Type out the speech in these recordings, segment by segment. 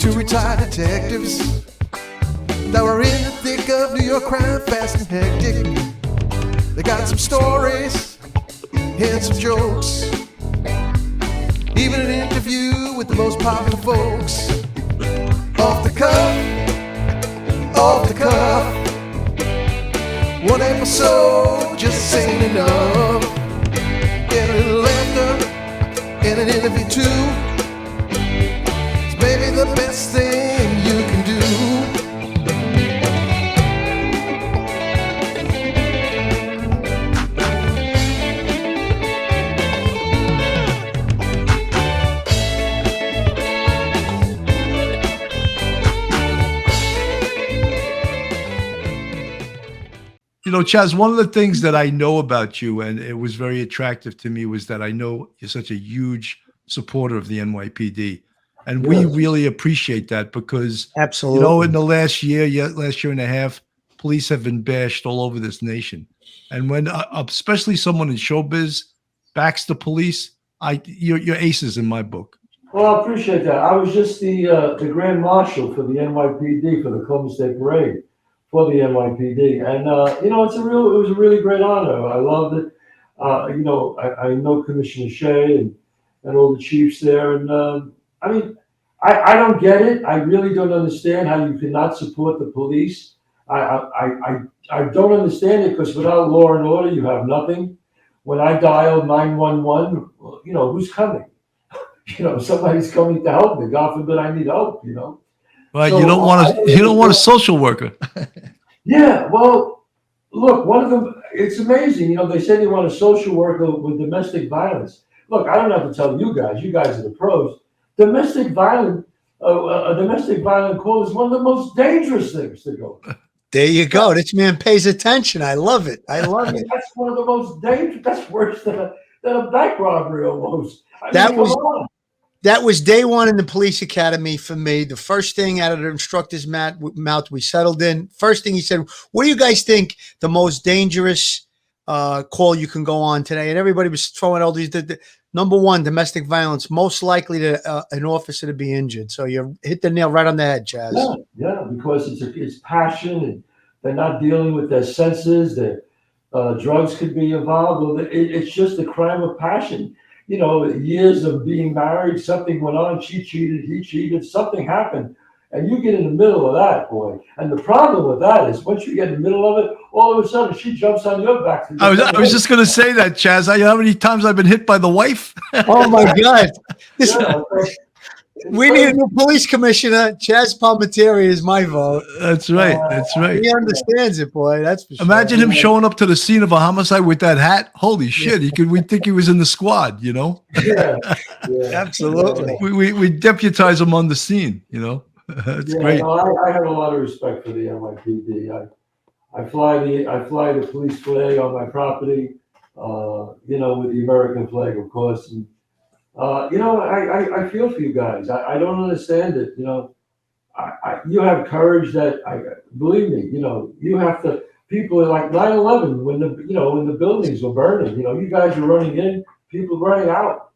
Two retired detectives that were in the thick of New York crime, fast and hectic. They got some stories and some jokes, even an interview with the most popular folks. Off the cuff, off the cuff. One episode just ain't enough. Get a little laughter and an interview too. It's maybe the best thing you can do. You know, Chazz, one of the things that I know about you, and it was very attractive to me, was that I know you're such a huge supporter of the NYPD. And we really appreciate that because, absolutely, you know, in the last year and a half, police have been bashed all over this nation. And when, especially someone in showbiz backs the police, you're aces in my book. Well, I appreciate that. I was just the Grand Marshal for the NYPD for the Columbus Day Parade for the NYPD, and you know, it was a really great honor. I loved it. You know, I know Commissioner Shea and all the chiefs there, and I mean, I don't get it. I really don't understand how you cannot support the police. I don't understand it, because without law and order, you have nothing. When I dial 911, you know, who's coming? You know, somebody's coming to help me. God forbid I need help. You know. Right, so, you don't want a social worker. Yeah, well, look, one of them. It's amazing. You know, they say they want a social worker with domestic violence. Look, I don't have to tell you guys. You guys are the pros. Domestic violence, a domestic violence call is one of the most dangerous things to go. There you go. This man pays attention. I love it. I love it. That's one of the most dangerous. That's worse than a bank robbery almost. I mean, that was day one in the police academy for me. The first thing out of the instructor's mouth, we settled in. First thing he said, what do you guys think the most dangerous call you can go on today? And everybody was throwing all these. Number one, domestic violence, most likely to an officer to be injured. So you hit the nail right on the head, Chazz. Yeah, because it's passion, and they're not dealing with their senses. Their drugs could be involved. It's just a crime of passion. You know, years of being married, something went on, she cheated, he cheated, something happened, and you get in the middle of that, boy. And the problem with that is once you get in the middle of it, all of a sudden she jumps on your back. I was just going to say that, Chazz. You know how many times I've been hit by the wife? Oh, my God. We need a new police commissioner. Chazz Palminteri is my vote. That's right. That's right. He understands it, boy. That's for sure. Imagine him showing up to the scene of a homicide with that hat. Holy shit! We'd think he was in the squad. You know. Yeah, absolutely. We deputize him on the scene. You know. That's great. No, I have a lot of respect for the NYPD. I fly the police flag on my property. You know, with the American flag, of course. And, you know, I feel for you guys. I don't understand it. You know, you have courage that believe me. You know, you have to. People are like 9/11 when the buildings were burning. You know, you guys are running in, people running out.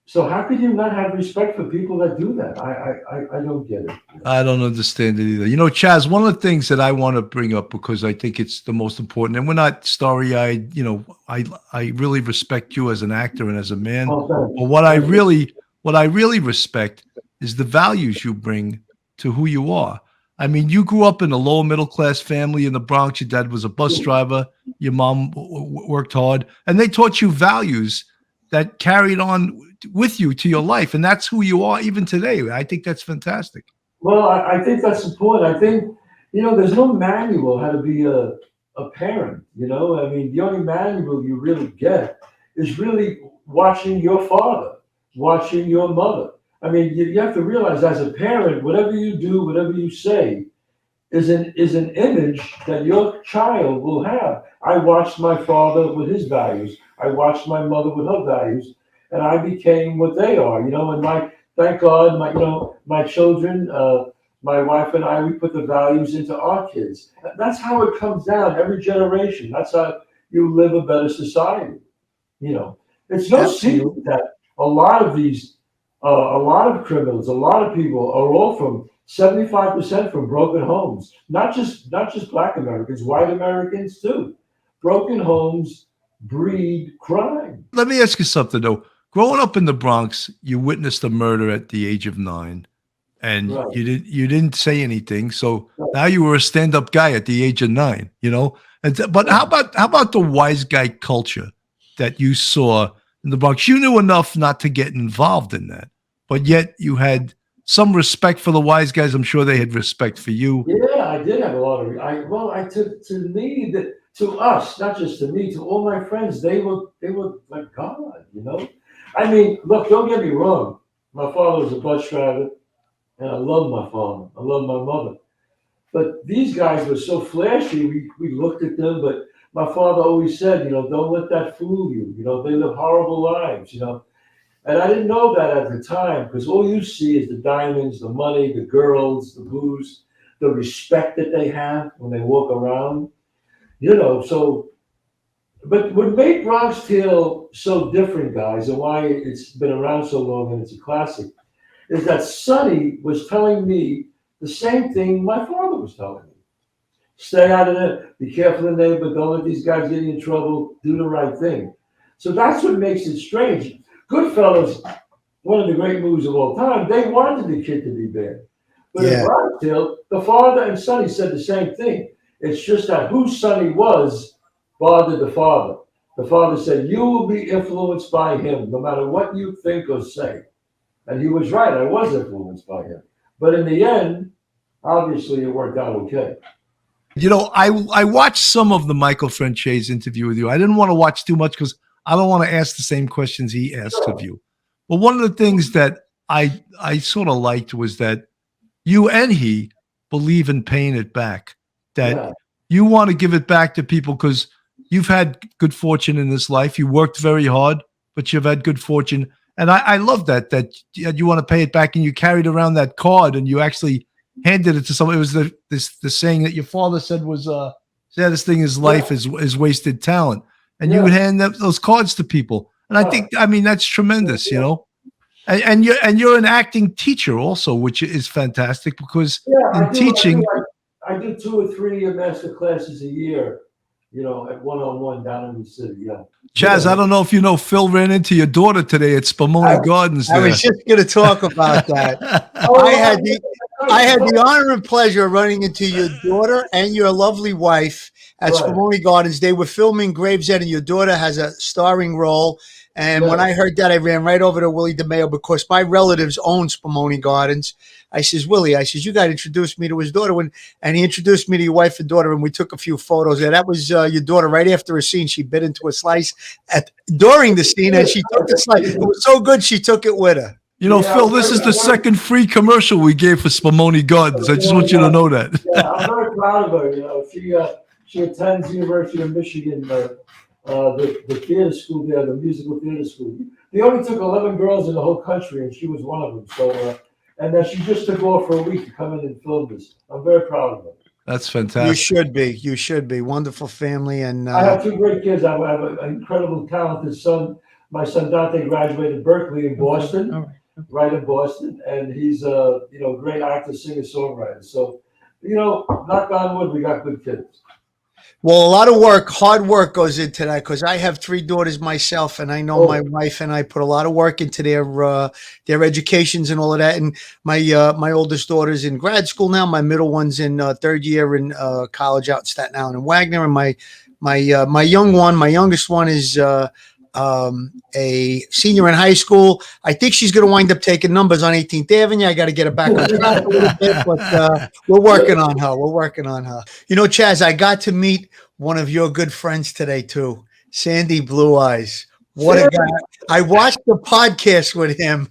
So how could you not have respect for people that do that? I don't get it. I don't understand it either. You know, Chazz, one of the things that I want to bring up, because I think it's the most important, and we're not starry-eyed, you know, I really respect you as an actor and as a man. But what I really respect is the values you bring to who you are. I mean, you grew up in a lower middle class family in the Bronx. Your dad was a bus driver. Your mom worked hard, and they taught you values that carried on with you to your life, and that's who you are even today. I think that's fantastic. Well, I think that's important. I think, you know, there's no manual how to be a parent. You know, I mean, the only manual you really get is really watching your father, watching your mother. I mean, you have to realize as a parent, whatever you do, whatever you say, is an image that your child will have. I watched my father with his values. I watched my mother with her values, and I became what they are. You know, and thank God, my children, my wife and I, we put the values into our kids. That's how it comes down every generation. That's how you live a better society. You know, it's no secret that a lot of these A lot of criminals, a lot of people are all from 75% from broken homes. Not just Black Americans, white Americans too. Broken homes breed crime. Let me ask you something though. Growing up in the Bronx, you witnessed a murder at the age of 9, and Right. you didn't say anything. So now you were a stand-up guy at the age of 9, you know. But how about the wise guy culture that you saw in the Bronx? You knew enough not to get involved in that, but yet you had some respect for the wise guys. I'm sure they had respect for you. Yeah, I did have a lot of. I took to me that to us, not just to me, to all my friends, they were like God, you know. I mean, look, don't get me wrong. My father was a bus driver, and I love my father. I love my mother. But these guys were so flashy. We looked at them, but my father always said, you know, don't let that fool you. You know, they live horrible lives. You know, and I didn't know that at the time because all you see is the diamonds, the money, the girls, the booze, the respect that they have when they walk around. You know, so. But what made Bronx Tale so different, guys, and why it's been around so long and it's a classic, is that Sonny was telling me the same thing my father was telling me. Stay out of it. Be careful in the neighborhood. Don't let these guys get you in trouble. Do the right thing. So that's what makes it strange. Goodfellas, one of the great movies of all time, they wanted the kid to be bad. But in Bronx Tale, the father and Sonny said the same thing. It's just that who Sonny was bothered the father. The father said, you will be influenced by him, no matter what you think or say. And he was right. I was influenced by him. But in the end, obviously, it worked out okay. You know, I watched some of the Michael France's interview with you. I didn't want to watch too much because I don't want to ask the same questions he asks of you. But one of the things that I sort of liked was that you and he believe in paying it back. That you want to give it back to people because you've had good fortune in this life. You worked very hard, but you've had good fortune. And I love that you want to pay it back, and you carried around that card and you actually handed it to someone. It was the saying that your father said was saddest thing in his life is wasted talent. And you would hand those cards to people. And I mean, that's tremendous, you know. And you're an acting teacher also, which is fantastic because in teaching. I do 2 or 3 master classes a year, you know, at one-on-one down in the city. Yeah. Chazz, I don't know if you know, Phil ran into your daughter today at Spumoni Gardens. I was just going to talk about that. I had the honor and pleasure of running into your daughter and your lovely wife at Spumoni Gardens. They were filming Gravesend, and your daughter has a starring role. And when I heard that, I ran right over to Willie DeMeo because my relatives own Spumoni Gardens. I says, Willie, you got to introduce me to his daughter. And he introduced me to your wife and daughter, and we took a few photos. And that was your daughter right after a scene. She bit into a slice during the scene, and she took the slice. It was so good, she took it with her. You know, Phil, this is the second free commercial we gave for Spumoni Gardens. I just want you to know that. Yeah, I'm very proud of her. You know, she attends University of Michigan, the theater school there, the musical theater school. They only took 11 girls in the whole country, and she was one of them. So, and then she just took off for a week to come in and film this. I'm very proud of her. That's fantastic. You should be. Wonderful family. And I have 2 great kids. I have an incredible, talented son. My son Dante graduated Berkeley in Boston, right in Boston, and he's a great actor, singer, songwriter. So, knock on wood, we got good kids. Well, a lot of work, hard work goes into that because I have 3 daughters myself, and I know my wife and I put a lot of work into their educations and all of that. And my oldest daughter's in grad school now. My middle one's in 3rd year in college out in Staten Island and Wagner. And my youngest one is a senior in high school. I think she's going to wind up taking numbers on 18th Avenue. I got to get her back on track a little bit, but we're working on her. You know, Chazz, I got to meet one of your good friends today too, Sandy Blue Eyes. What a guy. I watched the podcast with him.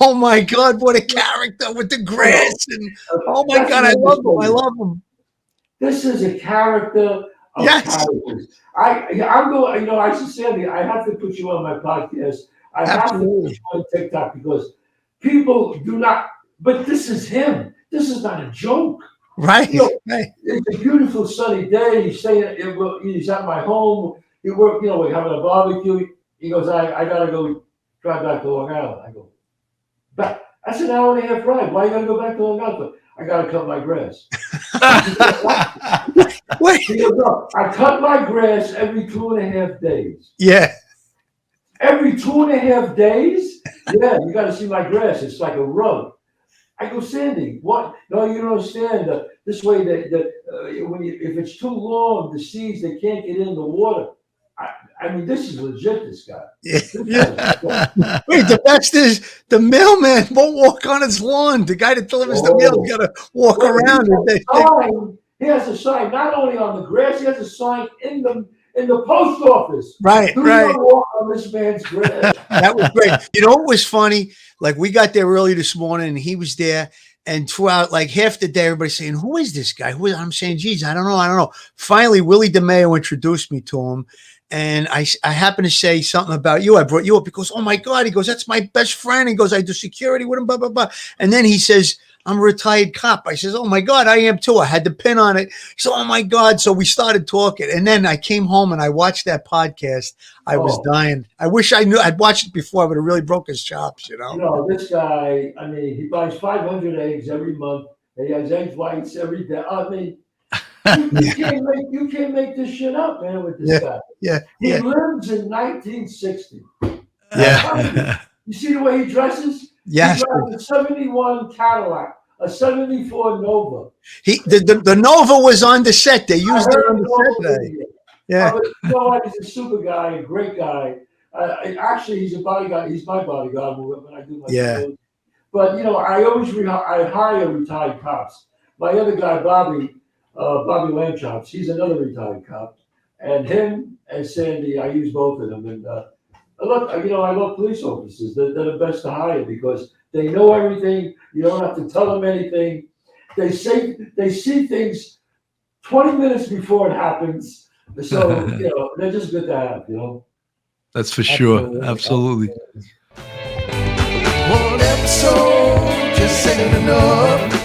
Oh my God, what a character with the grass. And oh my God, I love him. This is a character of characters. I'm going, I sincerely, I have to put you on my podcast. I have to put you on TikTok because people do not, but this is him. This is not a joke. Right. It's a beautiful sunny day. He's saying he's at my home. We're having a barbecue. He goes, I got to go drive back to Long Island. I go, That's an hour and a half ride. Why you gotta go back to Long Island? I gotta cut my grass. Wait. He goes, no, I cut my grass every 2.5 days. Yeah. Every 2.5 days? Yeah, you got to see my grass. It's like a rug. I go, Sandy, what? No, you don't understand. This way, if it's too long, the seeds, they can't get in the water. I mean, this is legit, this guy. Yeah. Wait, the best is the mailman won't walk on his lawn. The guy that delivers the mail got to walk around. He has a sign, not only on the grass, he has a sign in the post office. Right, Do right. not walk on this man's grass. That was great. You know what was funny? Like, we got there early this morning and he was there. And throughout like half the day, everybody's saying, who is this guy? I'm saying, geez, I don't know. Finally, Willie DeMeo introduced me to him. And I happened to say something about you. I brought you up. He goes, oh my God. He goes, that's my best friend. He goes, I do security with him, blah, blah, blah. And then he says, I'm a retired cop. I says, oh my God, I am too. I had the pin on it. So, oh my God. So we started talking. And then I came home and I watched that podcast. I was dying. I wish I knew I'd watched it before. I would have really broke his chops, you know? You know, this guy, I mean, he buys 500 eggs every month. And he has egg whites every day. I mean, you can't make this shit up, man, with this guy. Yeah. He lives in 1960. Yeah. You see the way he dresses? Yes. He drives a 71 Cadillac, a 74 Nova. The Nova was on the set. They used it on the set today. Yeah. You know what? He's a super guy, a great guy. Actually, he's a bodyguard. He's my bodyguard when I do my shows. But, you know, I always I hire retired cops. My other guy, Bobby Lamchops, he's another retired cop. And him and Sandy, I use both of them. And I love police officers. They're the best to hire because they know everything. You don't have to tell them anything. They see things 20 minutes before it happens. So, you know, they're just good to have, you know. That's for sure. Absolutely. One episode just ain't enough.